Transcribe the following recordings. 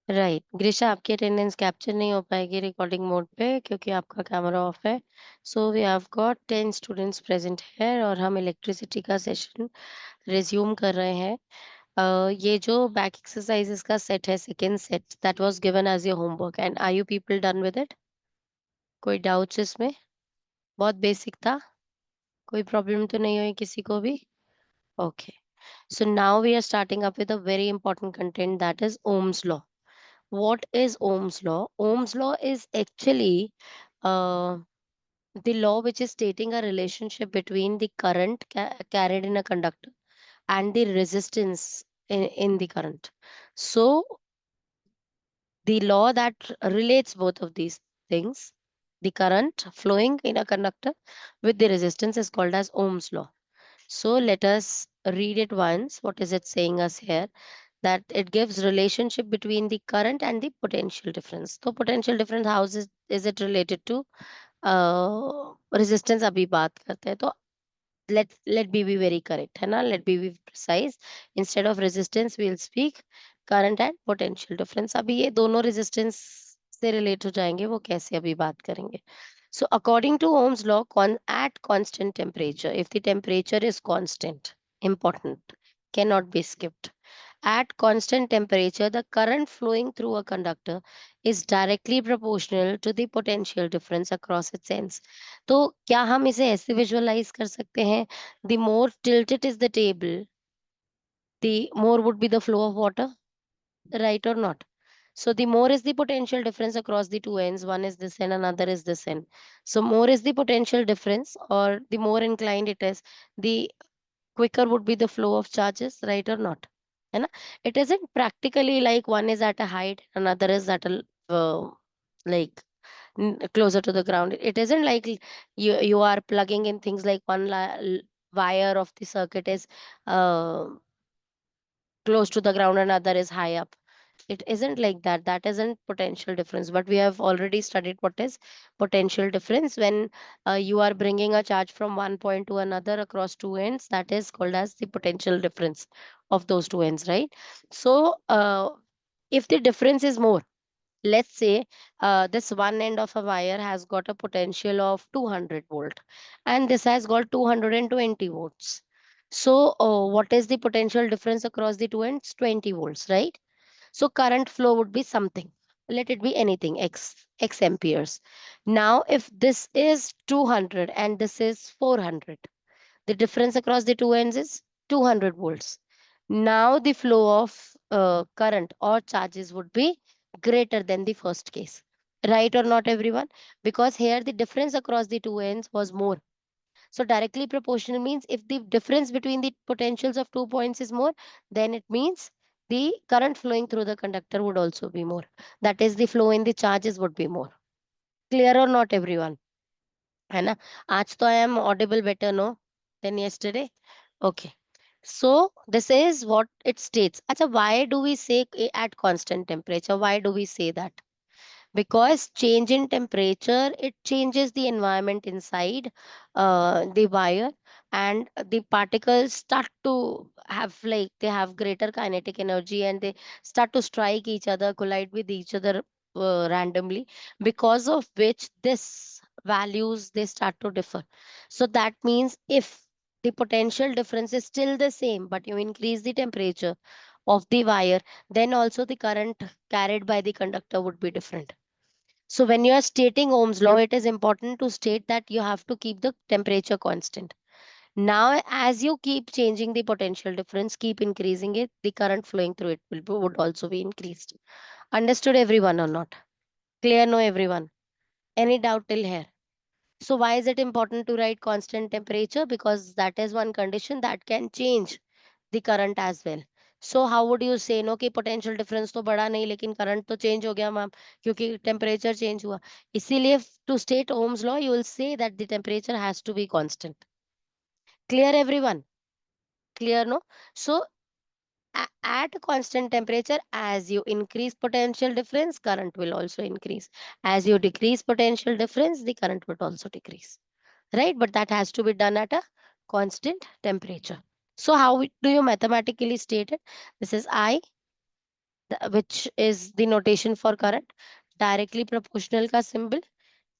Right. ग्रीशा, आपकी attendance capture नहीं हो पाएगी रिकॉर्डिंग मोड पे क्योंकि आपका कैमरा ऑफ है। So we have got 10 students present है और हम इलेक्ट्रिसिटी का सेशन रिज्यूम कर रहे हैं। ये जो बैक एक्सरसाइजेस का सेट है, second set, that was given as your homework and are you people done with it? कोई डाउट्स इसमें? बहुत बेसिक था, कोई प्रॉब्लम तो नहीं हुई किसी को भी? Okay, so now we are starting up with a very important content, that is Ohm's law. What is Ohm's law? Ohm's law is actually uh, the law which is stating a relationship between the current carried in a conductor and the resistance in the current. So, the law that relates both of these things, the current flowing in a conductor with the resistance, is called as Ohm's law. So, let us read it once. What is it saying us here? That it gives relationship between the current and the potential difference. So potential difference, how is it related to resistance? अभी बात करते हैं, तो let B be very correct, है ना? Let B be precise. Instead of resistance we'll speak current and potential difference. अभी ये दोनों resistance से relate हो जाएंगे, वो कैसे अभी बात करेंगे. So according to Ohm's law, at constant temperature, if the temperature is constant, important, cannot be skipped. At constant temperature, the current flowing through a conductor is directly proportional to the potential difference across its ends. तो क्या हम इसे ऐसे visualise कर सकते हैं? The more tilted is the table, the more would be the flow of water, right or not? So the more is the potential difference across the two ends. One is this end, another is this end. So more is the potential difference, or the more inclined it is, the quicker would be the flow of charges, right or not? है ना? It isn't practically like one is at a height, another is at a like closer to the ground. It isn't like you are plugging in things like one wire of the circuit is uh, close to the ground, another is high up. It isn't like that. That isn't potential difference. But we have already studied what is potential difference. When you are bringing a charge from one point to another across two ends, that is called as the potential difference of those two ends, right? So if the difference is more, let's say this one end of a wire has got a potential of 200 volt and this has got 220 volts. So what is the potential difference across the two ends? 20 volts, right? So current flow would be something. Let it be anything, x amperes. Now, if this is 200 and this is 400, the difference across the two ends is 200 volts. Now, the flow of current or charges would be greater than the first case. Right or not, everyone? Because here the difference across the two ends was more. So directly proportional means if the difference between the potentials of 2 points is more, then it means the current flowing through the conductor would also be more. That is, the flow in the charges would be more. Clear or not, everyone? है ना? आज तो I am audible better, no, than yesterday. Okay. So this is what it states. Acha, why do we say at constant temperature? Why do we say that? Because change in temperature, it changes the environment inside the wire, and the particles start to have, like, they have greater kinetic energy and they start to strike each other, collide with each other randomly, because of which this values, they start to differ. So that means if the potential difference is still the same but you increase the temperature of the wire, then also the current carried by the conductor would be different. So when you are stating Ohm's law, it is important to state that you have to keep the temperature constant. Now, as you keep changing the potential difference, keep increasing it, the current flowing through it would also be increased. Understood, everyone, or not? Clear, no, everyone? Any doubt till here? So why is it important to write constant temperature? Because that is one condition that can change the current as well. So how would you say, no, कि potential difference तो बढ़ा नहीं लेकिन current तो change हो गया ma'am, क्योंकि temperature change हुआ. इसीलिए to state Ohm's law, you will say that the temperature has to be constant. Clear, everyone? Clear, no? So at constant temperature, as you increase potential difference, current will also increase. As you decrease potential difference, the current would also decrease, right? But that has to be done at a constant temperature. So how do you mathematically state it? This is I which is the notation for current. Directly proportional ka symbol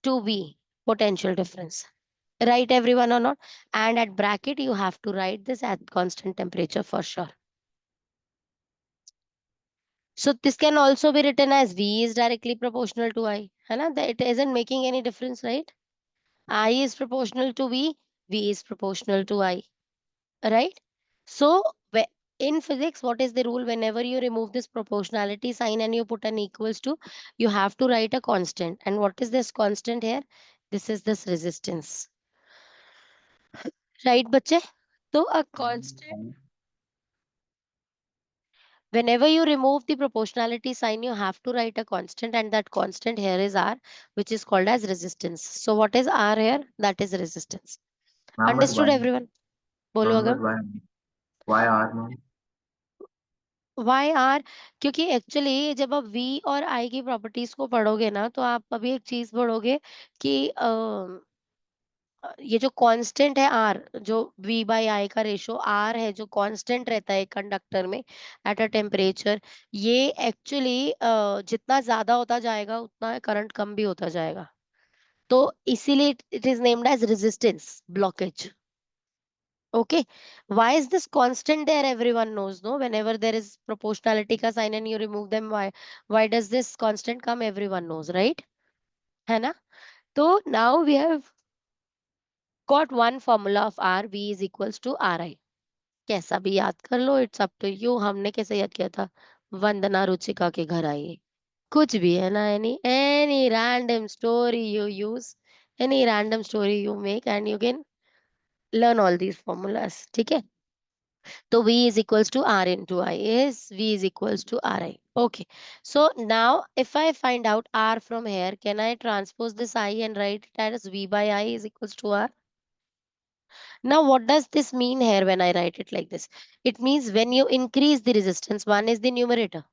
to be potential difference. Right, everyone, or not? And at bracket, you have to write this at constant temperature for sure. So this can also be written as V is directly proportional to I. है ना? That it isn't making any difference, right? I is proportional to V is proportional to I, right? So in physics, what is the rule? Whenever you remove this proportionality sign and you put an equals to, you have to write a constant. And what is this constant here? This is this resistance. Right, बच्चे? So a constant, whenever you remove the proportionality sign, you have to write a constant, and that constant here is R, which is called as resistance. So what is R here? That is resistance. Ma'am, but Understood, why? everyone? बोलो Ma'am, अगर but why? Why are ma'am? Why are, क्योंकि actually जब आप we और आई की properties को पढ़ोगे ना, तो आप अभी एक चीज पढ़ोगे कि ये जो कांस्टेंट है आर, जो वी बाई आई का रेशो आर है, जो कांस्टेंट रहता है कंडक्टर में एट अ टेम्परेचर, ये एक्चुअली जितना ज्यादा होता जाएगा उतना करंट कम भी होता जाएगा. तो इसीलिए it is named as resistance blockage. Okay. Why is this constant there? Everyone knows, no? Whenever there is proportionality ka sign and you remove them, why does this constant come? Everyone knows, right? है ना? So now we have got one formula of R, V is equals to RI. कैसा भी याद कर लो, it's up to you. हमने कैसे याद किया था? वंदना रुचिका के घर आई. कुछ भी है ना? Any random story you use, any random story you make, and you can learn all these formulas. ठीक है? So V is equals to R into I. Yes, V is equals to Ri. Okay. So now if I find out R from here, can I transpose this I and write it as V by I is equals to R? Now what does this mean here when I write it like this? It means when you increase the resistance, one is the numerator.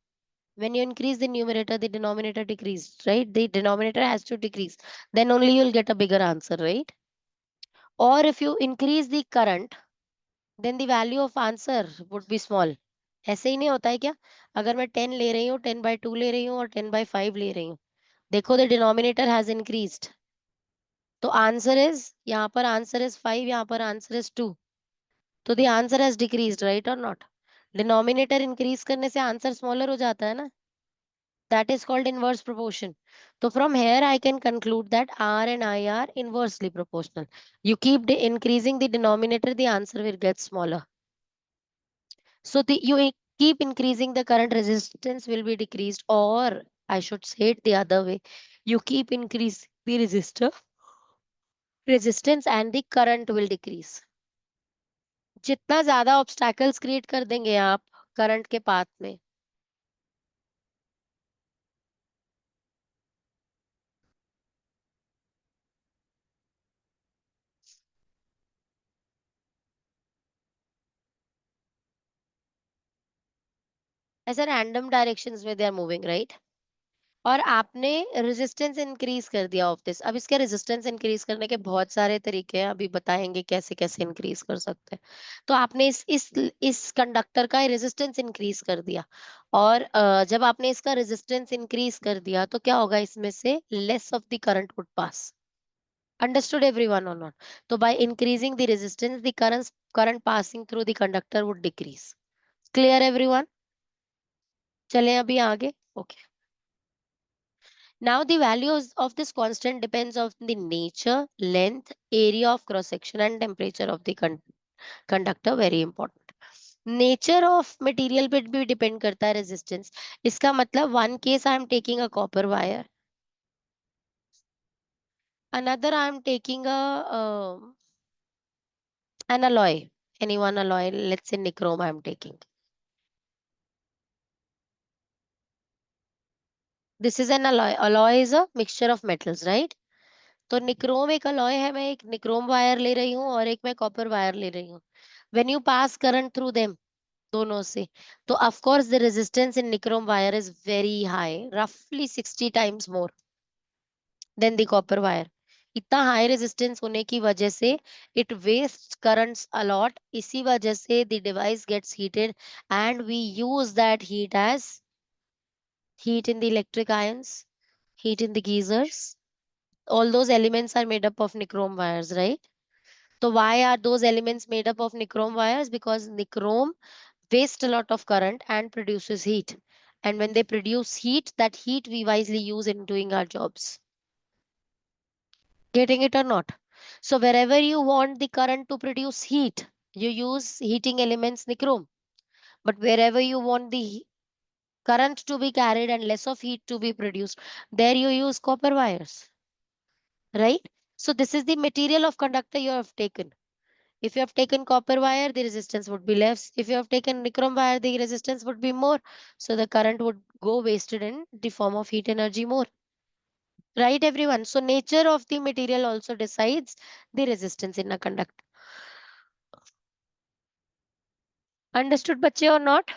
When you increase the numerator, the denominator decreased, right? The denominator has to decrease. Then only you'll get a bigger answer, right? Or if you increase the current, then the value of answer would be small. ऐसे ही नहीं होता है क्या? अगर मैं 10 ले रही हूँ, 10/2 ले रही हूँ और 10/5 ले रही हूँ, देखो द डिनोमिनेटर हैज इंक्रीज्ड. तो आंसर इज, यहाँ पर आंसर इज 5, यहाँ पर आंसर इज 2. तो the answer has decreased, right और नॉट? डिनोमिनेटर इंक्रीज करने से आंसर स्मॉलर हो जाता है ना. That is called inverse proportion. So from here I can conclude that R and I are inversely proportional. You keep increasing the denominator, the answer will get smaller. So you keep increasing the current, resistance will be decreased, or I should say it the other way. You keep increasing the resistance and the current will decrease. जितना ज्यादा obstacles create कर देंगे आप current के path में, ऐसे random directions में they are moving, right? और आपने रेजिस्टेंस इंक्रीज कर दिया ऑफ दिस. अब इसके रेजिस्टेंस इंक्रीज करने के बहुत सारे तरीके हैं, अभी बताएंगे कैसे कैसे इंक्रीज कर सकते हैं. तो आपने इस कंडक्टर का रेजिस्टेंस इंक्रीज कर दिया, और जब आपने इसका रेजिस्टेंस इंक्रीज कर दिया तो क्या होगा, इसमें से less of the current would pass. Understood everyone और नॉट? तो by increasing the resistance, the current passing through the conductor would decrease. Clear everyone? चलें अभी आगे. Okay. Now the values of this constant depends on the nature, length, area of cross section and temperature of the conductor. Very important. Nature of material पे भी depend करता है resistance. इसका मतलब one case I am taking a copper wire. Another I am taking an alloy. Any one alloy. Let's say nichrome I am taking. This is an alloy. Alloy is a mixture of metals, right? तो nichrome एक alloy है, मैं एक nichrome wire ले रही हूँ और एक मैं कॉपर वायर ले रही हूँ. When you pass current through them, दोनों से, तो of course the resistance in nichrome wire is very high, रफली 60 times more than the copper wire. इतना हाई रेजिस्टेंस होने की वजह से इट वेस्ट करंट्स अलॉट. इसी वजह से the device gets heated and we use that heat as heat in the electric ions, heat in the geysers. All those elements are made up of nichrome wires, right? So why are those elements made up of nichrome wires? Because nichrome wastes a lot of current and produces heat. And when they produce heat, that heat we wisely use in doing our jobs. Getting it or not? So wherever you want the current to produce heat, you use heating elements nichrome. But wherever you want the current to be carried and less of heat to be produced, there you use copper wires, right? So this is the material of conductor you have taken. If you have taken copper wire, the resistance would be less. If you have taken nichrome wire, the resistance would be more. So the current would go wasted in the form of heat energy more. Right, everyone? So nature of the material also decides the resistance in a conductor. Understood, bache, or not?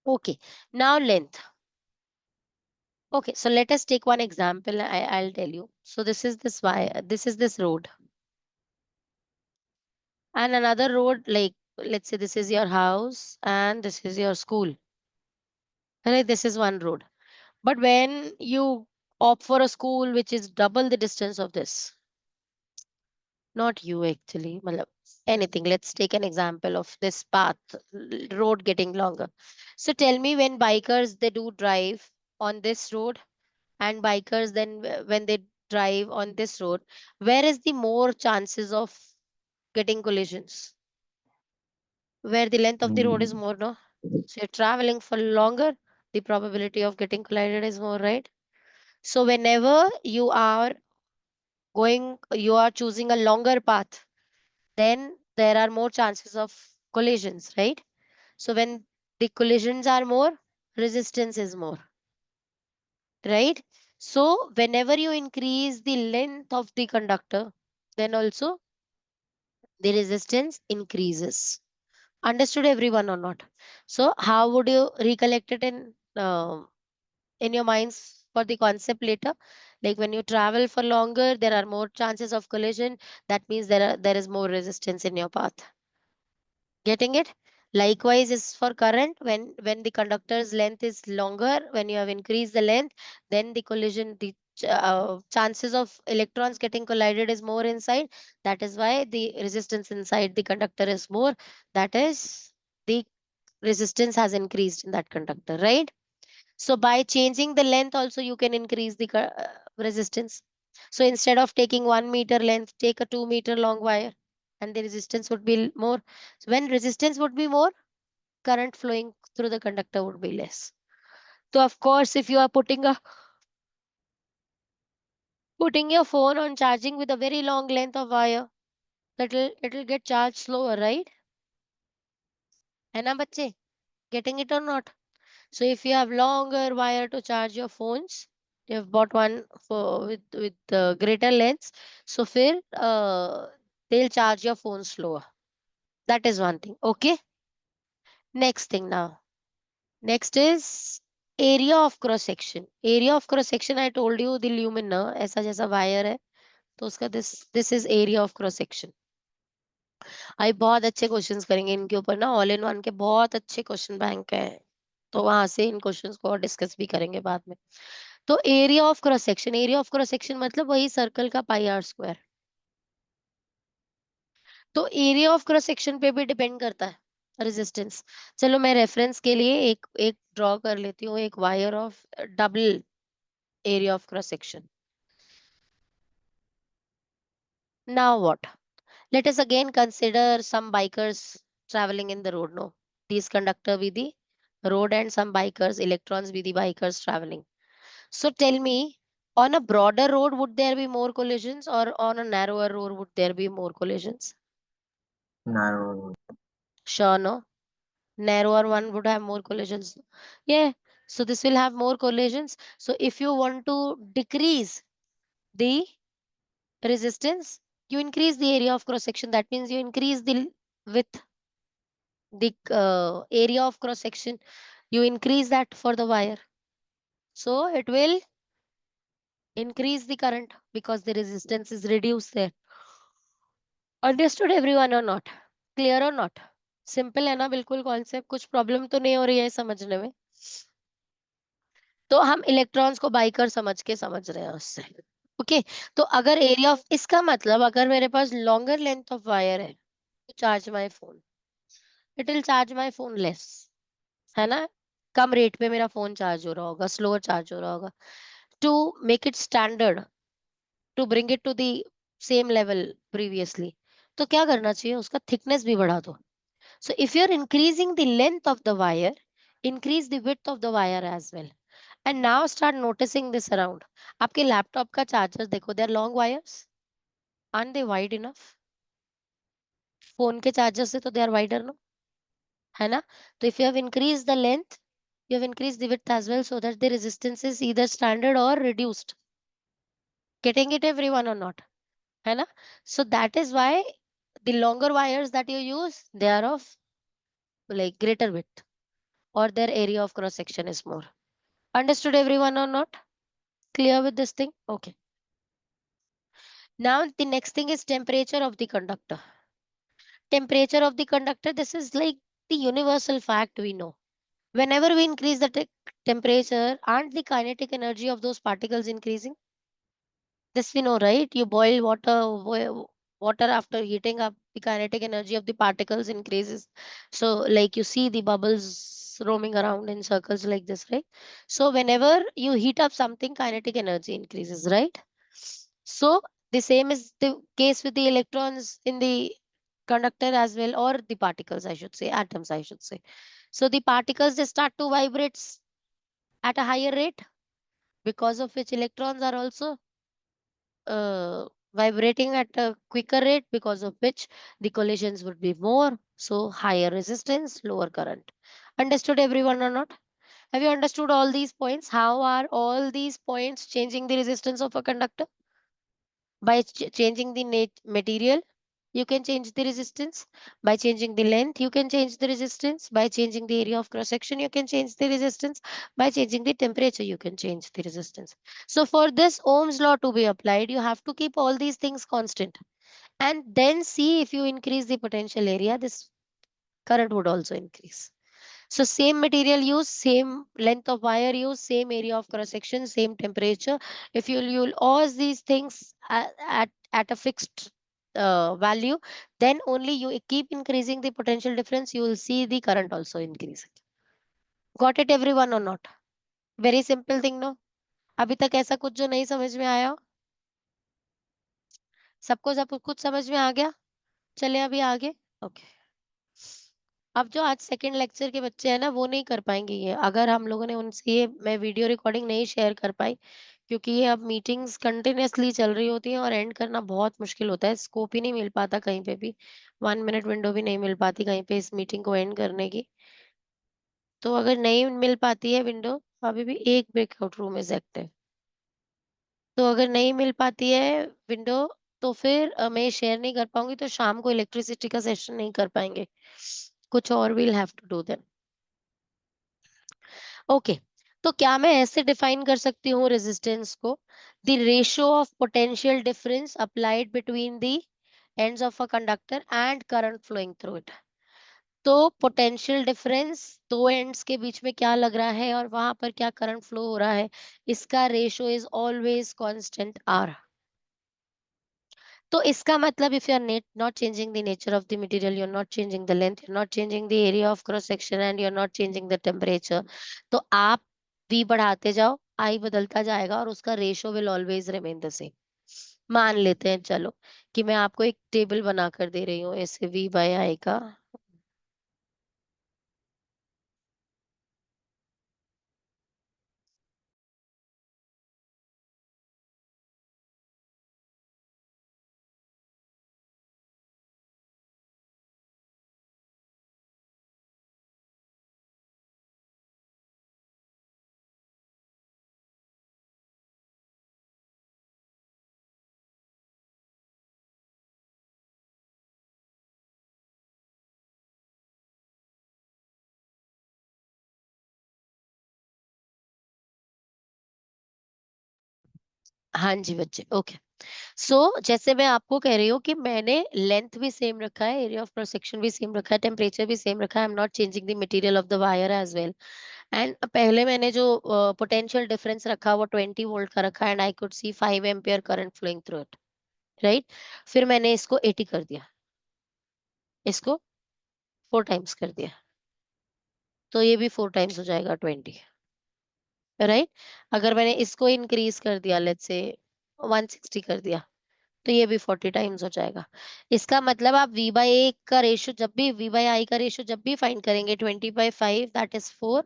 Okay. Now length. Okay, so let us take one example. I'll tell you. So this is this wire. This is this road. And another road, like let's say this is your house and this is your school. Right, this is one road. But when you opt for a school which is double the distance of this, not you actually, matlab, anything. Let's take an example of this path, road getting longer. So tell me, when bikers they do drive on this road and bikers then when they drive on this road, where is the more chances of getting collisions? Where the length of the road is Mm, more, no? So you're traveling for longer, the probability of getting collided is more, right? So whenever you are choosing a longer path, then there are more chances of collisions, right? So when the collisions are more, resistance is more, right? So whenever you increase the length of the conductor, then also the resistance increases. Understood, everyone, or not? So how would you recollect it in your minds for the concept later? Like when you travel for longer, there are more chances of collision. That means there is more resistance in your path. Getting it? Likewise is for current. When the conductor's length is longer, when you have increased the length, then the chances of electrons getting collided is more inside. That is why the resistance inside the conductor is more. That is, the resistance has increased in that conductor, right? So by changing the length also you can increase the resistance. So instead of taking 1 meter length, take a 2 meter long wire and the resistance would be more. So when resistance would be more, current flowing through the conductor would be less. So of course, if you are putting your phone on charging with a very long length of wire, it'll get charged slower, right? है ना बच्चे? Getting it or not? So if you have longer wire to charge your phones, you have bought one for with greater lengths. So फिर they'll charge your phone slower. That is one thing. Okay. Next thing now. Next is area of cross section. Area of cross section I told you the lumen ना ऐसा जैसा wire है तो उसका this is area of cross section. आई बहुत अच्छे questions करेंगे इनके ऊपर ना ऑल इन वन के बहुत अच्छे क्वेश्चन बैंक है तो वहां से इन क्वेश्चंस को और डिस्कस भी करेंगे बाद में. तो एरिया ऑफ क्रॉस सेक्शन मतलब वही सर्कल का पाई आर स्क्वायर. तो एरिया ऑफ क्रॉस सेक्शन पे भी डिपेंड करता है रेजिस्टेंस. चलो मैं रेफरेंस के लिए एक एक ड्रॉ कर लेती हूँ एक wire of double area of cross section. Now what? Let us again consider some bikers traveling in the road. No, these conductor be the road and some bikers, electrons be the bikers traveling. So tell me, on a broader road, would there be more collisions, or on a narrower road, would there be more collisions? narrow. Sure, no. Narrower one would have more collisions. Yeah. So this will have more collisions. So if you want to decrease the resistance, you increase the area of cross section. That means you increase the width, the area of cross section, you increase that for the wire, so it will increase the current because the resistance is reduced there. Understood, everyone, or not? Clear or not? Simple है ना बिल्कुल concept. कुछ problem तो नहीं हो रही है समझने में? तो हम इलेक्ट्रॉन्स को बाइकर समझ के समझ रहे हैं उससे। ओके, तो अगर एरिया ऑफ, इसका मतलब अगर मेरे पास लॉन्गर लेंथ ऑफ वायर है to charge my phone, it will charge my phone less, है ना? कम रेट पे मेरा फोन चार्ज हो रहा होगा, स्लोअर चार्ज हो रहा होगा। To make it standard, to bring it to the same level previously, तो क्या करना चाहिए, उसका थिकनेस भी बढ़ा दो। So if you are increasing the length of the wire, increase the width of the wire as well. And now start noticing this around. आपके laptop का चार्जर देखो, they are long wires, aren't they wide enough? Phone के charger से तो they are wider, no? है ना? तो if you have increased the length, you have increased the width as well, so that the resistance is either standard or reduced. Getting it everyone or not? है ना? So that is why the longer wires that you use, they are of like greater width, or their area of cross section is more. Understood everyone or not? Clear with this thing? Okay. Now the next thing is temperature of the conductor. Temperature of the conductor, this is like the universal fact we know. Whenever we increase the temperature, aren't the kinetic energy of those particles increasing? This we know, right? You boil water after heating up, the kinetic energy of the particles increases. So, like you see the bubbles roaming around in circles like this, right? So, whenever you heat up something, kinetic energy increases, right? So, the same is the case with the electrons in the conductor as well, or the particles, I should say, atoms, I should say. So, the particles, they start to vibrate at a higher rate, because of which electrons are also vibrating at a quicker rate, because of which the collisions would be more. So higher resistance, lower current. Understood everyone or not? Have you understood all these points? How are all these points changing the resistance of a conductor? By changing the material, you can change the resistance. By changing the length, you can change the resistance. By changing the area of cross section, you can change the resistance. By changing the temperature, you can change the resistance. So for this Ohm's law to be applied, you have to keep all these things constant, and then see if you increase the potential area, this current would also increase. So same material use, same length of wire use, same area of cross section, same temperature. If you'll all these things at a fixed value, then only you keep increasing the potential difference, you will see the current also increasing. Got it everyone or not? Very simple thing, no? अभी तक ऐसा कुछ जो नहीं समझ में आया हो? सबको सब कुछ समझ में आ गया? चले अभी आगे। ओके। अब जो आज सेकंड लेक्चर के बच्चे हैं ना, वो नहीं कर पाएंगे ये, अगर हम लोगों ने उनसे ये मैं वीडियो रिकॉर्डिंग नहीं शेयर कर पाई, क्योंकि ये अब मीटिंग्स कंटिन्यूअसली चल रही होती हैं और एंड करना बहुत मुश्किल होता है, स्कोप ही नहीं मिल पाता कहीं पे भी, 1 मिनट विंडो भी नहीं मिल पाती कहीं पे इस मीटिंग को एंड करने की। तो अगर नहीं मिल पाती है विंडो, अभी भी एक ब्रेकआउट रूम इज एक्टिव, तो अगर नहीं मिल पाती है विंडो, तो फिर मैं शेयर नहीं कर पाऊंगी, तो शाम को इलेक्ट्रिसिटी का सेशन नहीं कर पाएंगे, कुछ और will have to do then. Okay, तो क्या मैं ऐसे डिफाइन कर सकती हूँ रेजिस्टेंस को, the ratio of potential difference applied between the ends of a conductor and current flowing through it. तो पोटेंशियल डिफरेंस दो एंड्स के बीच में क्या लग रहा है और वहां पर क्या करंट फ्लो हो रहा है, इसका ratio is always constant R. तो इसका मतलब if you are not changing the nature of the material, you are not changing the length, you are not changing the area of cross section, and you are not changing the temperature, तो आप V बढ़ाते जाओ, I बदलता जाएगा और उसका ratio will always remain the same. मान लेते हैं चलो कि मैं आपको एक टेबल बना कर दे रही हूँ ऐसे V/I का। हाँ जी बच्चे, ओके। सो जैसे मैं आपको कह रही हूँ कि मैंने लेंथ भी सेम रखा है, एरिया ऑफ क्रॉस सेक्शन भी सेम रखा है, टेम्परेचर भी सेम रखा है, I am not changing the material of the wire as well, and पहले मैंने जो पोटेंशियल डिफरेंस रखा वो 20 वोल्ट का रखा and I could see 5 ampere current flowing through it, right. फिर मैंने इसको 80 कर दिया, इसको 4 टाइम्स कर दिया, तो ये भी 4 टाइम्स हो जाएगा 20, राइट। अगर मैंने इसको इंक्रीज कर दिया, लेट्स से 160 कर दिया, तो ये भी 40 टाइम्स हो जाएगा। इसका मतलब आप V बाई ए का रेशियो जब भी, V बाई आई का रेशियो जब भी फाइंड करेंगे, 20/5 that is 4,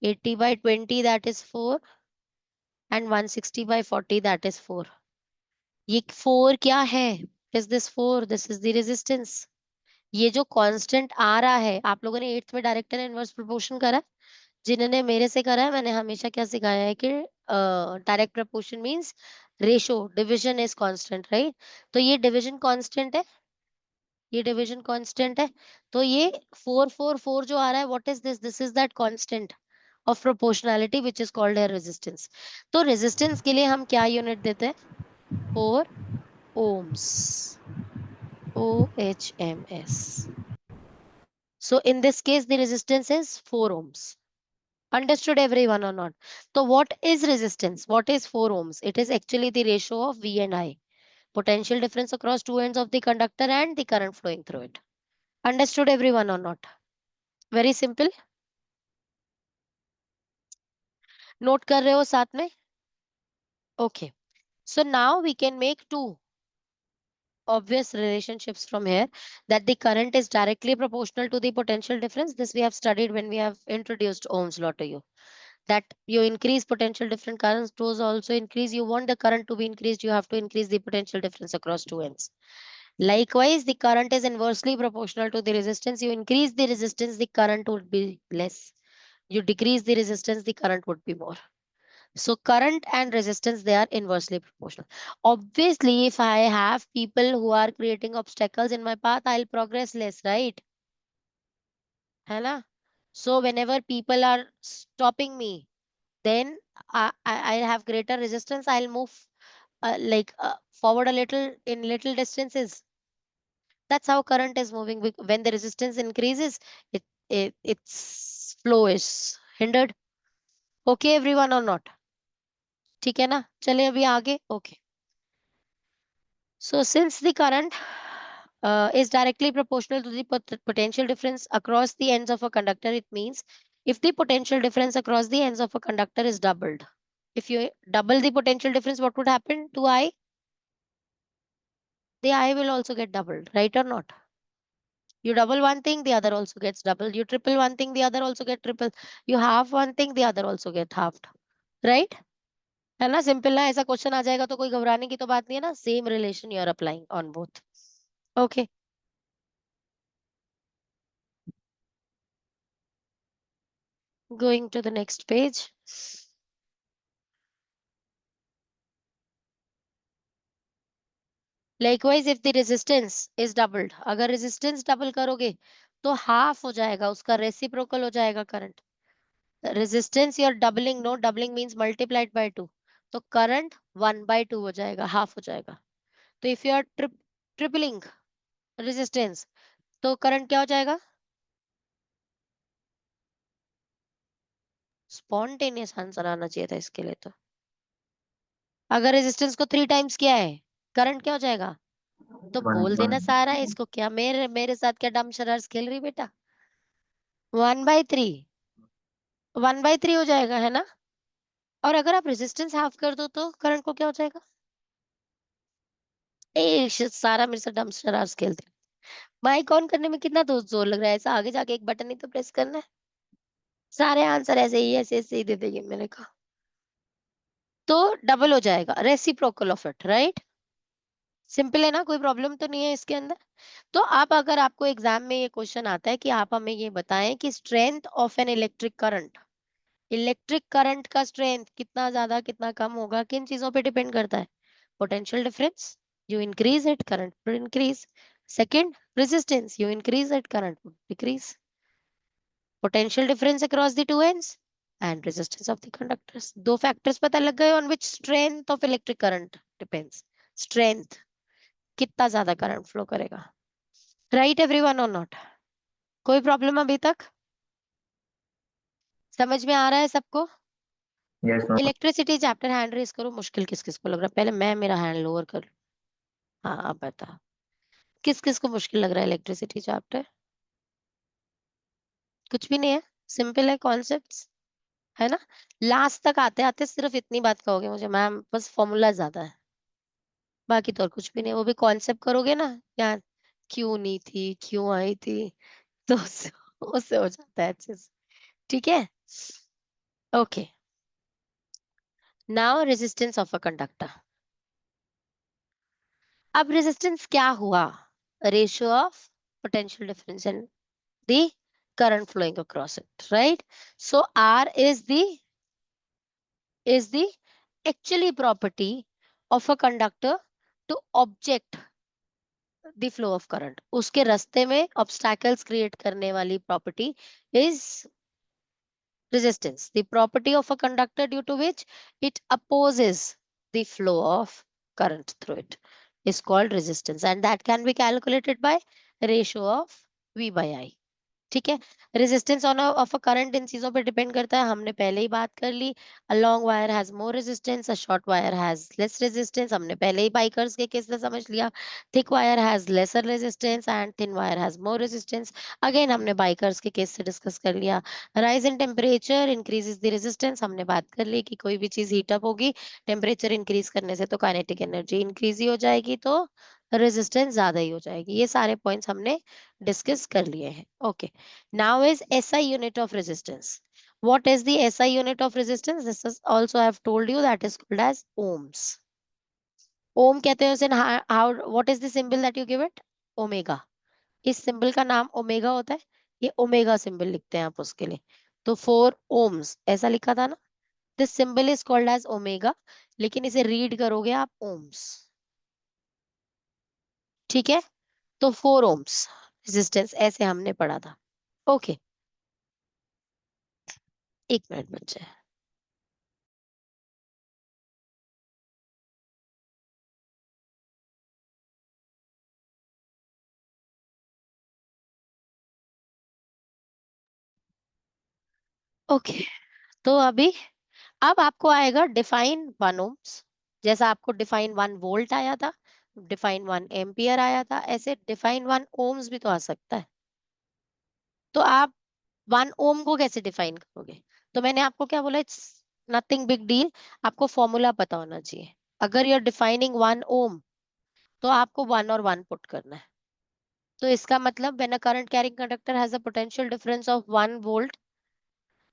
80/20 that is 4 and 160/40 that is 4। ये 4 क्या है? Is this 4? This is the resistance. ये जो कांस्टेंट आ रहा है, आप लोगों ने 8th में डायरेक्ट एंड इनवर्स प्रोपोर्शन करा है? जिन्होंने मेरे से करा है, मैंने हमेशा क्या सिखाया है कि direct proportion means ratio division is constant, right. तो ये डिवीजन कांस्टेंट है, ये डिवीजन कांस्टेंट है। तो ये 4 4 4 जो आ रहा है, what is this? This is that constant of proportionality which is called air resistance. तो रेजिस्टेंस के लिए हम क्या यूनिट देते हैं? 4 ohms, OHMS. So in this case the resistance is 4 ohms. Understood everyone or not? So what is resistance? What is 4 ohms? It is actually the ratio of V and I, potential difference across two ends of the conductor and the current flowing through it. Understood everyone or not? Very simple. Note कर रहे हो साथ में? Okay. So now we can make two obvious relationships from here, that the current is directly proportional to the potential difference. This we have studied when we have introduced Ohm's law to you. That you increase potential different currents, those also increase. You want the current to be increased, you have to increase the potential difference across two ends. Likewise, the current is inversely proportional to the resistance. You increase the resistance, the current would be less. You decrease the resistance, the current would be more. So current and resistance, they are inversely proportional. Obviously, if I have people who are creating obstacles in my path, I'll progress less, right? है ना? So whenever people are stopping me, then I have greater resistance. I'll move forward a little in little distances. That's how current is moving. When the resistance increases, its flow is hindered. Okay, everyone or not? ठीक है ना? चले अभी आगे. Okay. So since the current is directly proportional to the potential difference across the ends of a conductor, it means if the potential difference across the ends of a conductor is doubled, if you double the potential difference, what would happen to I? The I will also get doubled, right or not? You double one thing, the other also gets doubled. You triple one thing, the other also get triple. You half one thing, the other also get halved, right? है ना? Simple ना? ऐसा question आ जाएगा तो कोई घबराने की तो बात नहीं है ना. Same relation you are applying on both. Okay. Going to the next page. Likewise, if the resistance is doubled, अगर resistance double करोगे तो half हो जाएगा, उसका reciprocal हो जाएगा current. Resistance you're doubling, no, doubling means multiplied by 2. तो current 1/2 हो जाएगा, half हो जाएगा. तो if you are tripling resistance, तो current क्या हो जाएगा? Spontaneous आंसर आना चाहिए था इसके लिए तो. अगर रेजिस्टेंस को 3 टाइम्स किया है, करंट क्या हो जाएगा? तो बोल देना सारा. इसको क्या मेरे मेरे साथ क्या डम शरारत खेल रही बेटा? 1/3, 1/3 हो जाएगा, है ना? और अगर आप रेजिस्टेंस हाफ कर दो तो करंट को क्या हो जाएगा? सारा मेरे साथ डम शरारत खेलते. माइक ऑन करने में कितना तो जोर लग रहा है, ऐसा आगे जाके एक बटन ही तो प्रेस करना है. सारे आंसर ऐसे ही दे देंगे मैंने कहा. तो डबल हो जाएगा, reciprocal of it, right. Simple है ना? कोई प्रॉब्लम तो नहीं है इसके अंदर. तो आप, अगर आपको एग्जाम में ये क्वेश्चन आता है कि आप हमें ये बताएं कि strength of an electric current का स्ट्रेंथ कितना ज्यादा कितना कम होगा, किन चीजों पे डिपेंड करता है? Potential difference, you increase it, current will increase. Second, resistance, you increase it, current will decrease. Potential difference across the two ends and resistance of the conductors. दो फैक्टर्स पता लग गए on which strength of electric current depends. Strength, कितना ज्यादा current flow करेगा. Right everyone और not? कोई problem अभी तक? समझ में आ रहा है सबको? Yes ma'am. Electricity chapter hand raise करो। मुश्किल किस किस को लग रहा है? पहले मैं मेरा हैंड लोअर कर लूं। हाँ अब बता, किस किस को मुश्किल लग रहा है इलेक्ट्रिसिटी चैप्टर? कुछ भी नहीं है, सिंपल है कॉन्सेप्ट्स, है ना? लास्ट तक आते आते सिर्फ इतनी बात कहोगे मुझे, मैम बस फॉर्मूला ज्यादा है, बाकी तो और कुछ भी नहीं। वो भी कॉन्सेप्ट करोगे ना यार, क्यों नहीं थी, क्यों आई थी, तो उससे हो जाता है अच्छे से। ठीक है, okay. Now resistance of a conductor. अब रेजिस्टेंस क्या हुआ? Ratio of potential difference in the current flowing across it, right? So R is the actually property of a conductor to object the flow of current. उसके रास्ते में obstacles create करने वाली property is resistance, the property of a conductor due to which it opposes the flow of current through it is called resistance, and that can be calculated by ratio of V by I. ठीक है, resistance on of a current in चीजों पे depend करता है, हमने पहले ही बात कर ली। A long wire has more resistance, a short wire has less resistance, हमने पहले ही बाइकर्स के केस में समझ लिया। Thick wire has lesser resistance and thin wire has more resistance, again हमने बाइकर्स के केस से डिस्कस कर लिया। Rise in temperature increases the resistance, हमने बात कर ली कि कोई भी चीज हीट अप होगी, टेम्परेचर इंक्रीज करने से तो काइनेटिक एनर्जी इंक्रीज ही हो जाएगी, तो रेजिस्टेंस ज्यादा ही हो जाएगी। ये सारे पॉइंट्स हमने डिस्कस कर लिए हैं। Okay, now is SI unit of resistance. What is the SI unit of resistance? This is also I have told you, that is called as ohms. ओम कहते हैं उसे। how what is the symbol that you give it? Omega. इस symbol का नाम omega होता है, ये omega symbol लिखते हैं आप उसके लिए। तो 4 ohms ऐसा लिखा था ना, this symbol is called as omega, लेकिन इसे रीड करोगे आप ओम्स। ठीक है, तो 4 ohms रेजिस्टेंस ऐसे हमने पढ़ा था। ओके, एक मिनट बच्चे। ओके, तो अभी अब आपको आएगा डिफाइन 1 ohms। जैसा आपको डिफाइन 1 volt आया था, डिफाइन 1 ampere आया था, ऐसे डिफाइन 1 ohms भी तो आ सकता है। तो आप 1 ohm को कैसे डिफाइन करोगे? तो मैंने आपको क्या बोला, इट्स नथिंग बिग डील, आपको फॉर्मूला पता होना चाहिए। अगर यू आर डिफाइनिंग 1 ohm, तो आपको 1 और 1 पुट करना है। तो इसका मतलब when a current carrying conductor has a potential difference of 1 volt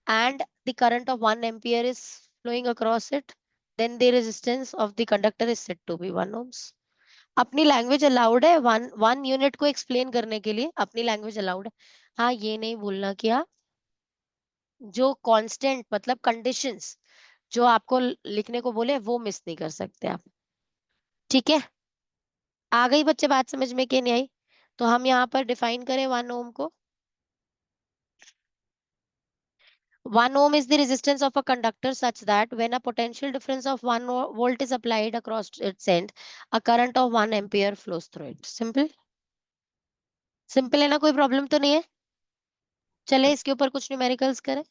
and the current of 1 ampere is flowing across it, then the resistance of the conductor is said to be 1 ohms. अपनी language allowed है, one one unit को explain करने के लिए अपनी language allowed है। हाँ, ये नहीं भूलना कि आप जो कांस्टेंट मतलब कंडीशंस जो आपको लिखने को बोले वो मिस नहीं कर सकते आप। ठीक है, आ गई बच्चे बात समझ में कि नहीं आई? तो हम यहाँ पर डिफाइन करें 1 ohm को। 1 ohm is the resistance of a conductor such that when a potential difference of 1 volt is applied across its end, a current of 1 ampere flows through it. Simple? Simple है ना, कोई problem तो नहीं है? चले इसके ऊपर कुछ न्यूमेरिकल्स करें।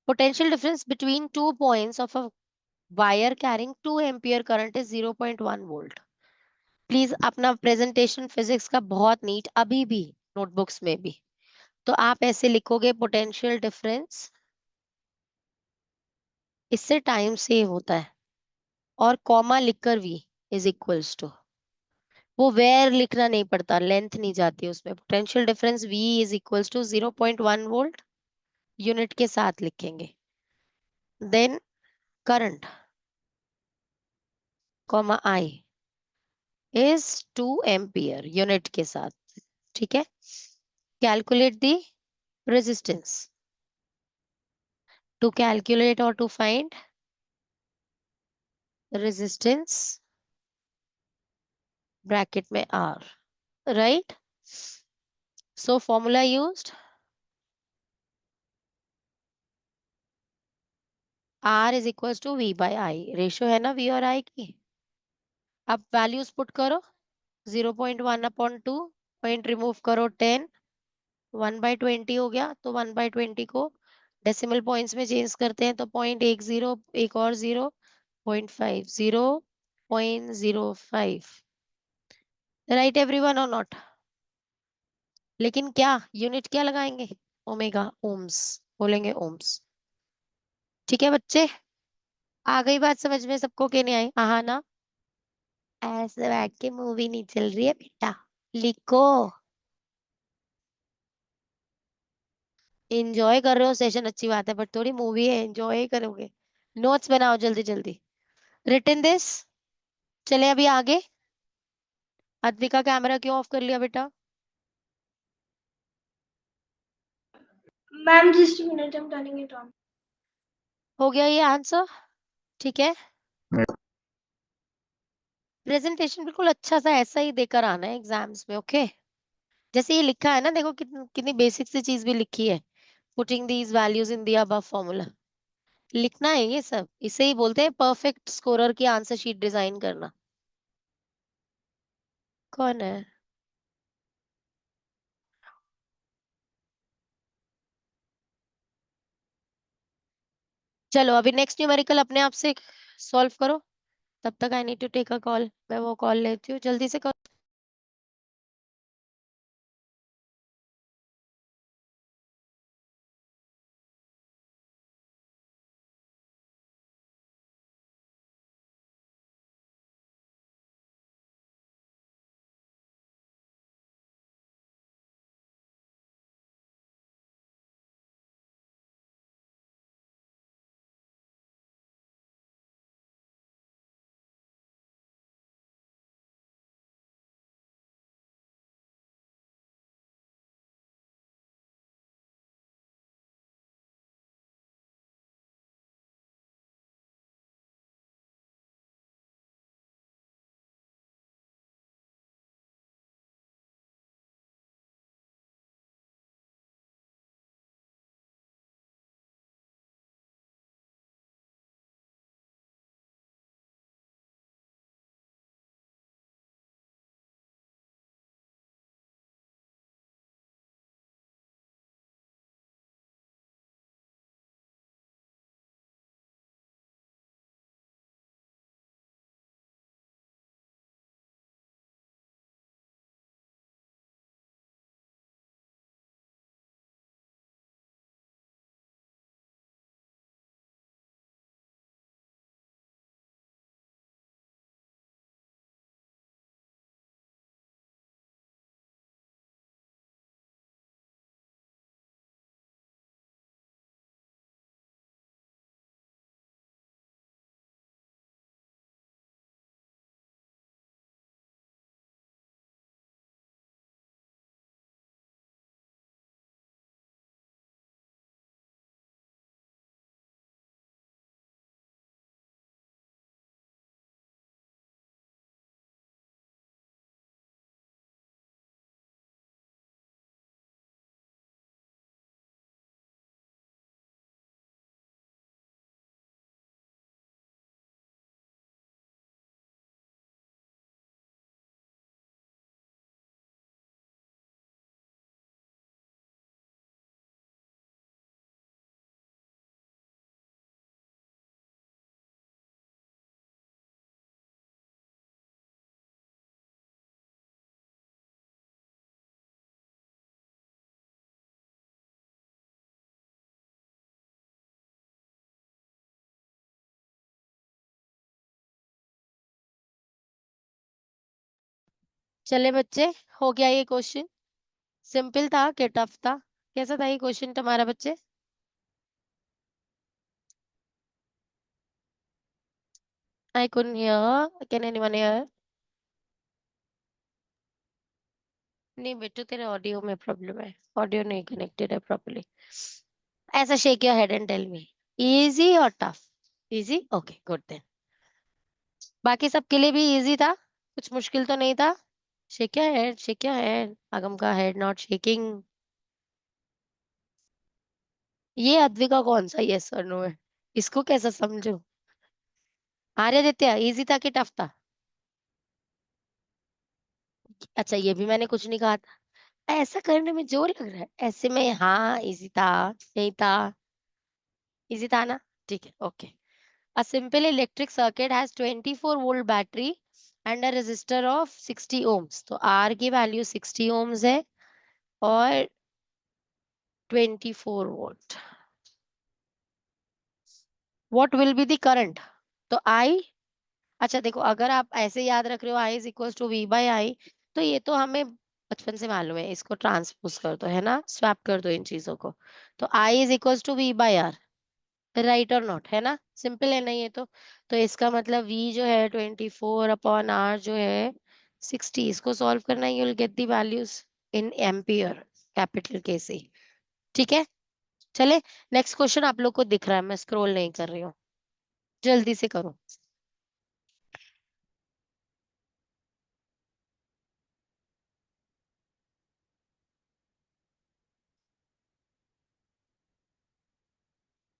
Potential difference between 2 points of a wire carrying 2 ampere current is 0.1 volt. Please अपना प्रेजेंटेशन फिजिक्स का बहुत नीट अभी भी नोटबुक्स में भी। तो आप ऐसे लिखोगे पोटेंशियल डिफरेंस, इससे टाइम सेव होता है, और कॉमा लिखकर v इज इक्वल्स टू, वो वेयर लिखना नहीं पड़ता, लेंथ नहीं जाती उसमें। Potential difference v is equals to 0.1 volt, unit के साथ लिखेंगे। Then current comma i is 2 ampere unit के साथ। ठीक है, calculate the resistance. To calculate और टू फाइंड रेजिस्टेंस, ब्रैकेट में r, right? So formula used, r is equals to v by i, ratio है ना v और i की। अब वैल्यूज पुट करो, 0.1/2, पॉइंट रिमूव करो 10, 1/20 हो गया, तो 1/20 को डेसिमल पॉइंट्स में चेंज करते हैं, तो 0.10, एक और 0.5, 0.05। राइट एवरीवन और नॉट? लेकिन क्या यूनिट क्या लगाएंगे? ओमेगा, ओम्स, बोलेंगे ओम्स। ठीक है बच्चे, आ गई बात समझ में सबको कि नहीं आई? हाँ ना? ऐसे बैठ के मूवी नहीं चल रही है बेटा, लिखो। एंजॉय कर रहे हो सेशन, अच्छी बात है, बट थोड़ी मूवी है, एंजॉय करोगे। नोट्स बनाओ जल्दी जल्दी। Written this. चले अभी आगे। अद्विका कैमरा क्यों ऑफ कर लिया बेटा? Ma'am just a minute, I'm turning it on. हो गया ये आंसर? ठीक है, प्रेजेंटेशन बिल्कुल अच्छा सा ऐसा ही देकर आना है एग्जाम्स में, ओके? जैसे ये लिखा है ना, देखो कितनी बेसिक सी चीज भी लिखी है, putting these values in the above formula. लिखना है ये सब, इसे ही बोलते हैं परफेक्ट स्कोरर की आंसर शीट डिजाइन करना। कौन है? चलो अभी नेक्स्ट न्यूमेरिकल अपने आप से सॉल्व करो, तब तक I need to take a call, मैं वो कॉल लेती हूँ, जल्दी से करो। चले बच्चे, हो गया ये क्वेश्चन? सिंपल था कि टफ था? कैसा था ये क्वेश्चन तुम्हारा बच्चे? आई couldn't hear, can anyone hear? नहीं बेटू, तेरे ऑडियो में प्रॉब्लम है, ऑडियो नहीं कनेक्टेड है प्रॉपर्ली। ऐसा shake your head and tell me, easy और tough? Easy, okay good then. बाकी सबके लिए भी इजी था, कुछ मुश्किल तो नहीं था? Shake your head, shake your head, आगम का हेड नॉट शेकिंग। ये अद्विका कौन सा यस और नो है, इसको कैसा समझो? आर्यदित्य, इजी था कि टफ था? अच्छा ये भी मैंने कुछ नहीं कहा था। ऐसा करने में जोर लग रहा है, ऐसे में हाँ इजी था, नहीं था, इजी था ना, ठीक है okay. A simple electric circuit has 24 volt battery and a resistor of 60 ohms. तो R की वैल्यू 60 ohms है और 24 volt. What will be the current? तो I, अच्छा देखो अगर आप ऐसे याद रख रहे हो I is equals to V by I, तो ये तो हमें बचपन से मालूम है, इसको ट्रांसपोज कर दो, है ना, स्वैप कर दो इन चीजों को। तो I is equals to V by R, right और नॉट, है ना, सिंपल है ना ये तो इसका मतलब V जो है 24 अपॉन R जो है 60, इसको सॉल्व करना है, you will get the values in ampere, capital के से। ठीक है, चले नेक्स्ट क्वेश्चन। आप लोग को दिख रहा है, मैं स्क्रॉल नहीं कर रही हूँ, जल्दी से करो।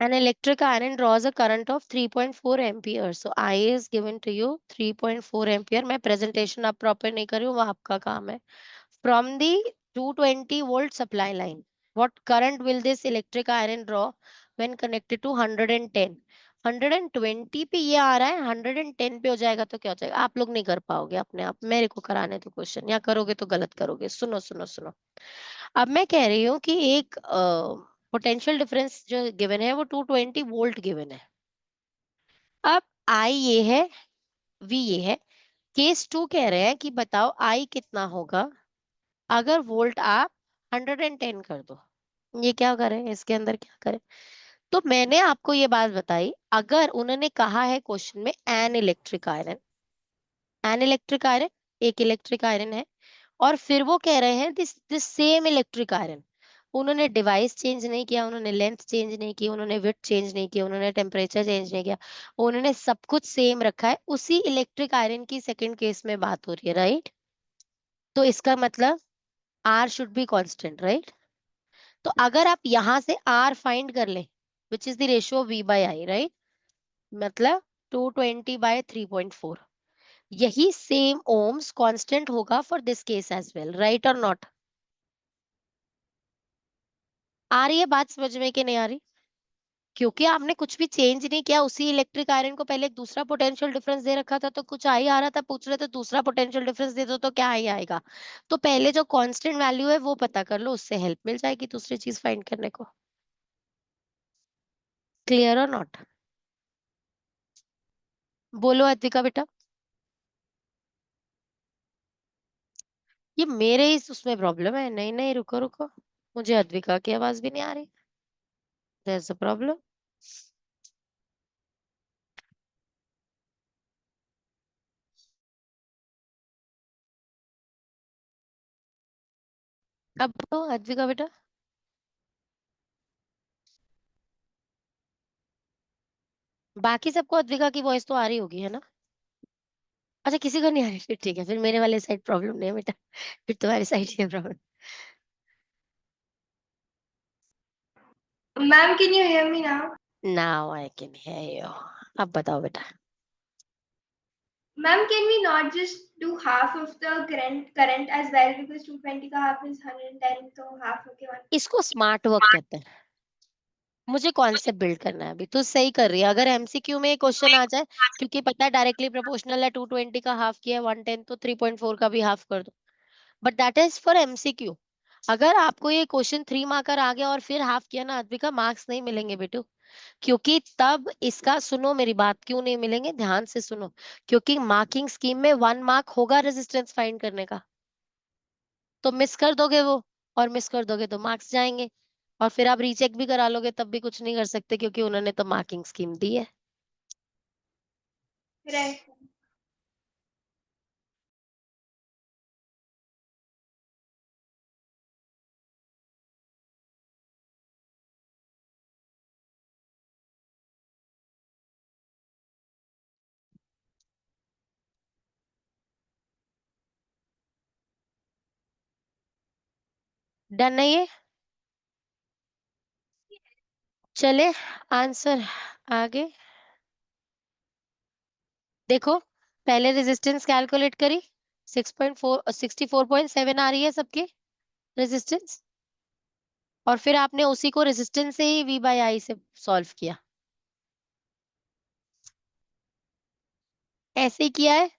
An electric iron draws a current of 3.4 ampere. So I is given to you 3.4 ampere. मैं presentation आप proper नहीं कर रही हूँ, वो आपका काम है। From the 220 volt supply line, what current will this electric iron draw when connected to 110? 120 पे ये आ रहा है, 110 पे हो जाएगा तो क्या हो जाएगा? आप लोग नहीं कर पाओगे अपने आप, मेरे को कराने तो क्वेश्चन, या करोगे तो गलत करोगे। सुनो सुनो सुनो, अब मैं कह रही हूँ कि एक पोटेंशियल डिफरेंस जो गिवन है वो 220 वोल्ट गिवन है। अब आई ये है, वी ये है, केस 2 कह रहे हैं कि बताओ आई कितना होगा अगर वोल्ट आप 110 कर दो। ये क्या करें, इसके अंदर क्या करें? तो मैंने आपको ये बात बताई, अगर उन्होंने कहा है क्वेश्चन में an electric iron, an electric iron, एक इलेक्ट्रिक आयरन है, और फिर वो कह रहे हैं this this same electric iron, उन्होंने डिवाइस चेंज नहीं किया, उन्होंने लेंथ चेंज नहीं की, उन्होंने विड्थ चेंज नहीं किया, उन्होंने टेम्परेचर चेंज नहीं किया, उन्होंने सब कुछ सेम रखा है। उसी इलेक्ट्रिक आयरन की सेकंड केस में बात हो रही है, राइट? तो इसका मतलब R should be constant, right? तो अगर आप यहां से आर फाइंड कर ले, which is the ratio V by I, right, मतलब 220 बाय 3.4, यही सेम ओम्स कांस्टेंट होगा for this case as well, right और नॉट? आ रही है बात समझ में कि नहीं आ रही? क्योंकि आपने कुछ भी चेंज नहीं किया, उसी इलेक्ट्रिक आयरन को पहले एक दूसरा पोटेंशियल डिफरेंस दे रखा था, तो कुछ आ ही आ रहा था, पूछ रहे थे दूसरा पोटेंशियल डिफरेंस दे दो तो क्या ही आएगा। तो पहले जो कांस्टेंट वैल्यू है वो पता कर लो, उससे हेल्प मिल जाएगी दूसरी चीज फाइंड करने को। क्लियर और नॉट? बोलो अद्विका बेटा। ये मेरे इस उसमें प्रॉब्लम है, नहीं नहीं रुको रुको, मुझे अद्विका की आवाज भी नहीं आ रही, देयर इज अ प्रॉब्लम। अब बोलो अद्विका बेटा। बाकी सबको अद्विका की वॉइस तो आ रही होगी, है ना? अच्छा किसी को नहीं आ रही, फिर ठीक है, फिर मेरे वाले साइड प्रॉब्लम नहीं है बेटा, फिर तुम्हारी साइड ही है problem. Ma'am, can you hear me now? Now I can hear you. अब बताओ बेटा। Ma'am, can we not just do half of the current as well, because 220 का half is 110, तो half होके 1. इसको स्मार्ट वर्क कहते हैं। मुझे कॉन्सेप्ट बिल्ड करना है अभी, तो सही कर रही है। अगर एमसीक्यू में क्वेश्चन आ जाए, क्योंकि पता है डायरेक्टली प्रोपोर्शनल है, 220 का हाफ किया 110, तो 3.4 का भी हाफ कर दो, but that is for MCQ. अगर आपको ये क्वेश्चन 3 मार्कर आ गया और फिर हाफ किया ना अद्विका, मार्क्स नहीं मिलेंगे बेटू। क्योंकि तब इसका, सुनो मेरी बात, क्यों नहीं मिलेंगे ध्यान से सुनो, क्योंकि मार्किंग स्कीम में 1 मार्क होगा रेजिस्टेंस फाइंड करने का, तो मिस कर दोगे वो, और मिस कर दोगे तो मार्क्स जाएंगे, और फिर आप रीचेक भी करा लोगे तब भी कुछ नहीं कर सकते, क्योंकि उन्होंने तो मार्किंग स्कीम दी है। Right. डन है ये? चले आंसर आगे देखो, पहले रेजिस्टेंस कैलकुलेट करी, 64.7 आ रही है सबके रेजिस्टेंस, और फिर आपने उसी को रेजिस्टेंस से ही V/I से सॉल्व किया, ऐसे ही किया है।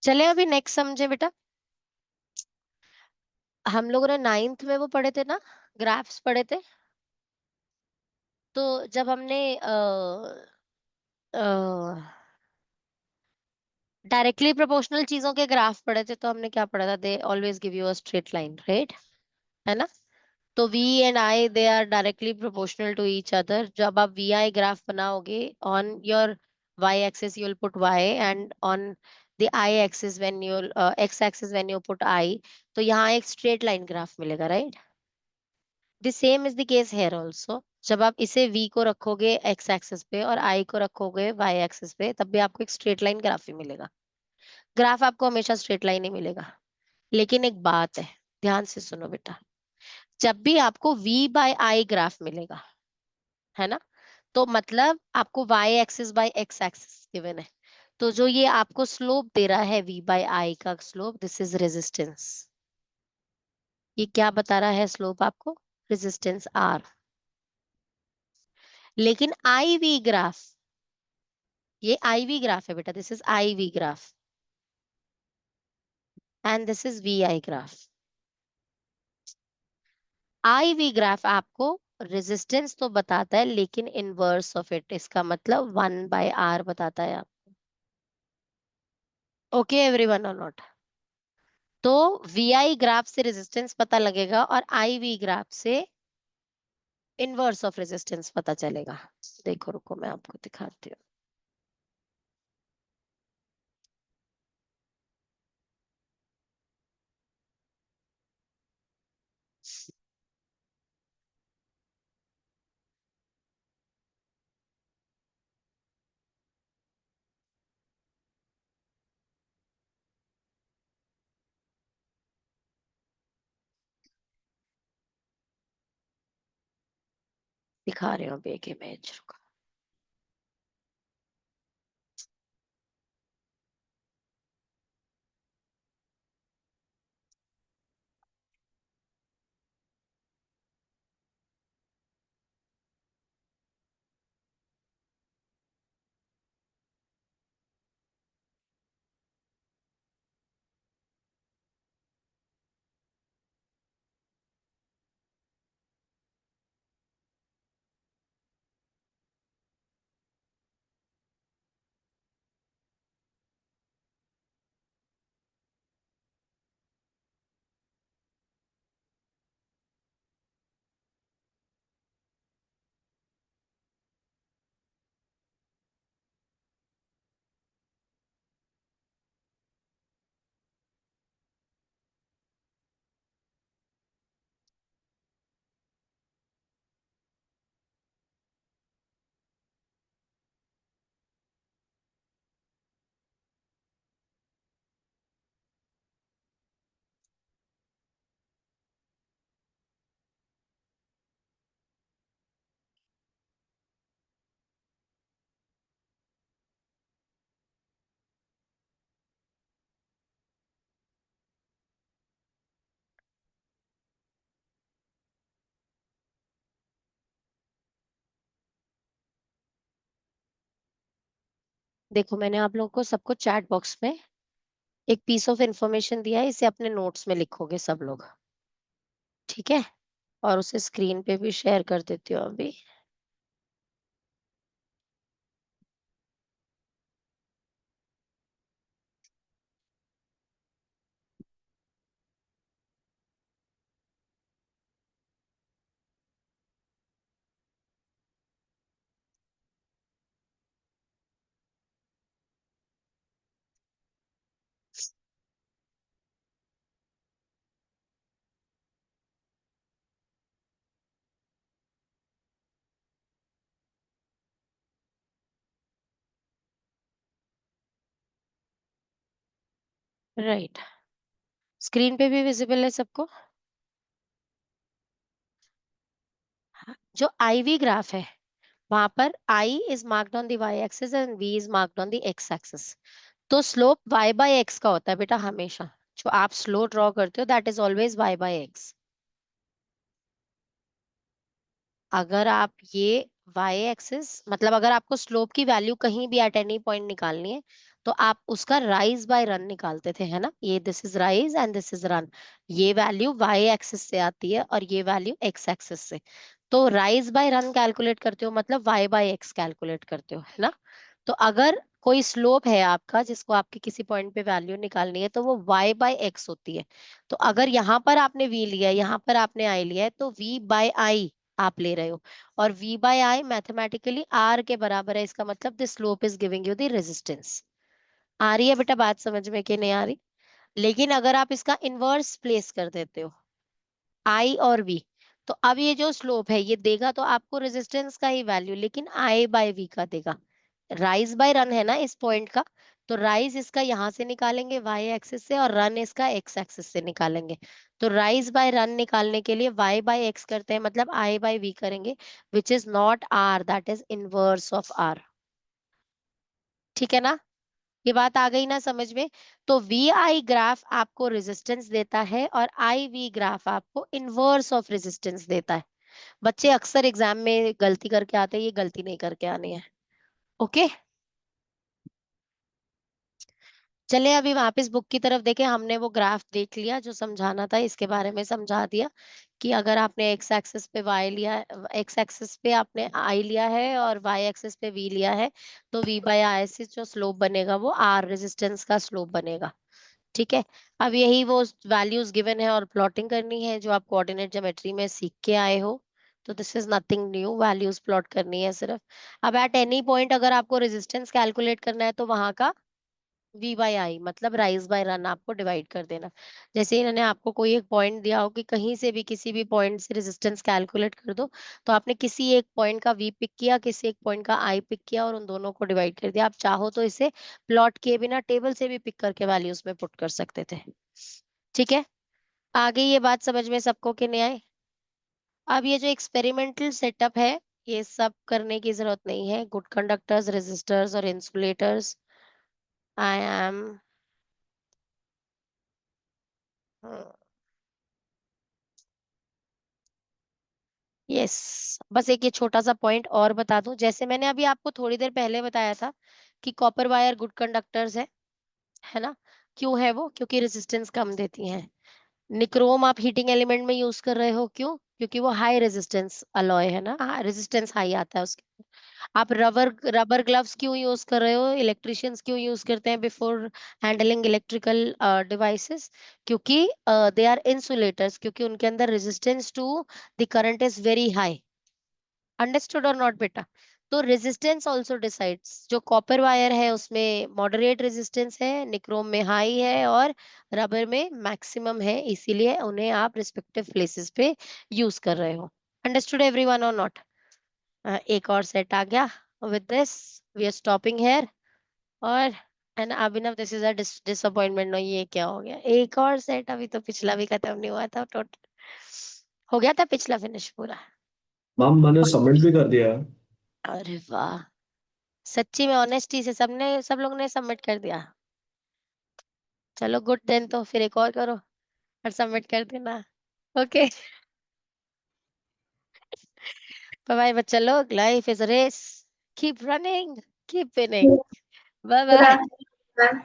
चले अभी नेक्स्ट समझे बेटा। हम लोगों ने 9th में वो पढ़े थे ना, ग्राफ्स पढ़े थे। तो जब हमने डायरेक्टली प्रोपोर्शनल चीजों के ग्राफ पढ़े थे, तो हमने क्या पढ़ा था, they always give you a straight line, right, है ना। तो V एंड I they are directly proportional to each other. जब आप VI ग्राफ बनाओगे, on your Y axis you will put Y, and on the I axis when you X axis when you put I, तो यहाँ एक straight line graph मिलेगा, right. The same is the case here also. जब आप इसे V को रखोगे X axis पे और I को रखोगे Y एक्सिस पे, तब भी आपको एक स्ट्रेट लाइन ग्राफ ही मिलेगा। ग्राफ आपको हमेशा स्ट्रेट लाइन ही मिलेगा। लेकिन एक बात है, ध्यान से सुनो बेटा, जब भी आपको V/I ग्राफ मिलेगा, है ना, तो मतलब आपको Y axis by X axis given है। तो जो ये आपको स्लोप दे रहा है V/I का स्लोप, दिस इज रेजिस्टेंस। ये क्या बता रहा है स्लोप आपको, रेजिस्टेंस R। लेकिन IV ग्राफ, ये IV ग्राफ है बेटा, this is IV graph, and this is VI graph. IV graph आपको रेजिस्टेंस तो बताता है, लेकिन इनवर्स ऑफ इट, इसका मतलब 1/R बताता है। ओके एवरीवन और नॉट। तो VI ग्राफ से रेजिस्टेंस पता लगेगा और IV ग्राफ से इनवर्स ऑफ रेजिस्टेंस पता चलेगा। देखो रुको, मैं आपको दिखाती हूँ। दिखा रहे हो अभी एक इमेज, रुको। देखो मैंने आप लोगों को सबको चैट बॉक्स में एक पीस ऑफ इंफॉर्मेशन दिया है, इसे अपने नोट्स में लिखोगे सब लोग, ठीक है। और उसे स्क्रीन पे भी शेयर कर देती हूँ अभी। राइट। स्क्रीन पे भी विजिबल है सबको? जो IV ग्राफ है वहां पर I is marked on the y axis and V is marked on the x axis. तो स्लोप y by x का होता है बेटा हमेशा। जो आप स्लोप ड्रॉ करते हो that is always y by x। अगर आप ये y एक्सिस मतलब अगर आपको स्लोप की वैल्यू कहीं भी एट एनी पॉइंट निकालनी है तो आप उसका राइज बाय रन निकालते थे, है ना? ये this is rise and this is run. ये वैल्यू y एक्सिस से आती है और ये वैल्यू x एक्सिस से। तो राइज बाय रन कैलकुलेट करते हो मतलब y बाय x कैलकुलेट करते हो, है ना? तो अगर कोई स्लोप है आपका जिसको आपके किसी पॉइंट पे वैल्यू निकालनी है तो वो y बाय x होती है। तो अगर यहाँ पर आपने v लिया है, यहाँ पर आपने i लिया है, तो v बाय i आप ले रहे हो और v by i mathematically r के बराबर है। इसका मतलब this slope is giving you the resistance. आ रही है बेटा बात समझ में कि नहीं आ रही? लेकिन अगर आप इसका इनवर्स प्लेस कर देते हो I और V, तो अब ये जो स्लोप है ये देगा तो आपको रेजिस्टेंस का ही वैल्यू, लेकिन I बाय V का देगा। राइज बाय रन है ना इस पॉइंट का, तो राइज इसका यहाँ से निकालेंगे y एक्सिस से और रन इसका x एक्सिस से निकालेंगे। तो राइज बाय रन निकालने के लिए y बाय x करते हैं मतलब I बाय V करेंगे, which is not r, that is inverse of r। ठीक है ना? ये बात आ गई ना समझ में? तो VI ग्राफ आपको रेजिस्टेंस देता है और IV ग्राफ आपको इनवर्स ऑफ रेजिस्टेंस देता है। बच्चे अक्सर एग्जाम में गलती करके आते हैं, ये गलती नहीं करके आनी है। ओके, चले अभी वापस बुक की तरफ देखें। हमने वो ग्राफ देख लिया जो समझाना था, इसके बारे में समझा दिया कि अगर आपने एक्स एक्सिस पे y लिया है, एक्स एक्सिस पे आपने I लिया है और y एक्सिस पे v लिया है, तो v बाय i से जो स्लोप बनेगा वो r रेजिस्टेंस का स्लोप बनेगा। ठीक है, अब यही वो वैल्यूज गिवन है और प्लॉटिंग करनी है जो आप कोऑर्डिनेट ज्योमेट्री में सीख के आए हो। तो this is nothing new, values plot करनी है सिर्फ। अब एट एनी पॉइंट अगर आपको रेजिस्टेंस कैलकुलेट करना है तो वहां का V बाय आई मतलब राइज बाय रन आपको डिवाइड कर देना। जैसे इन्होंने आपको कोई एक पॉइंट दिया हो कि कहीं से भी किसी भी पॉइंट से रेजिस्टेंस कैलकुलेट कर दो, तो आपने किसी एक पॉइंट का V पिक किया, किसी एक पॉइंट का I पिक किया और उन दोनों को डिवाइड कर दिया। आप चाहो तो इसे प्लॉट किए बिना टेबल से भी पिक करके वैल्यूज में पुट कर सकते थे। ठीक है, आगे ये बात समझ में सबको कि नहीं आई? अब ये जो एक्सपेरिमेंटल सेटअप है ये सब करने की जरूरत नहीं है। गुड कंडक्टर्स, रेजिस्टर्स और इंसुलेटर्स, आई एम यस। बस एक ये छोटा सा पॉइंट और बता दूं, जैसे मैंने अभी आपको थोड़ी देर पहले बताया था कि कॉपर वायर गुड कंडक्टर्स है ना? क्यों है वो? क्योंकि रेजिस्टेंस कम देती हैं। निक्रोम आप हीटिंग एलिमेंट में यूज कर रहे हो, क्यों? क्योंकि वो हाई रेजिस्टेंस अलॉय है ना, रेजिस्टेंस हाई आता है उसके। आप रबर रबर ग्लव्स क्यों यूज कर रहे हो? इलेक्ट्रिशियंस क्यों यूज करते हैं बिफोर हैंडलिंग इलेक्ट्रिकल डिवाइसेस? क्योंकि दे आर इंसुलेटर्स, क्योंकि उनके अंदर resistance to the current is very high. Understood और नॉट बेटा? तो रेजिस्टेंस आल्सो डिसाइड्स। जो कॉपर वायर है उसमें मॉडरेट रेजिस्टेंस है, निक्रोम में हाई है और रबर में मैक्सिमम है, इसीलिए उन्हें आप रिस्पेक्टिव प्लेसेस पे यूज कर रहे हो। अंडरस्टूड एवरीवन और नॉट? एक और सेट आ गया। With this we are stopping here. और and Abhinav this is a disappointment. No, ये क्या हो गया? एक और सेट, अभी तो पिछला भी खत्म नहीं हुआ था। टोटल हो गया था पिछला फिनिश पूरा। मैम मैंने सबमिट भी कर दिया है। अरे वाह, सच्ची में ऑनेस्टी से सब लोग ने सबमिट कर दिया। चलो गुड देन, तो फिर एक और करो और सबमिट कर देना। ओके, बाय बाय बच्चा लोग। Life is a race, keep running, keep winning. Bye Good bye. afternoon, ma'am.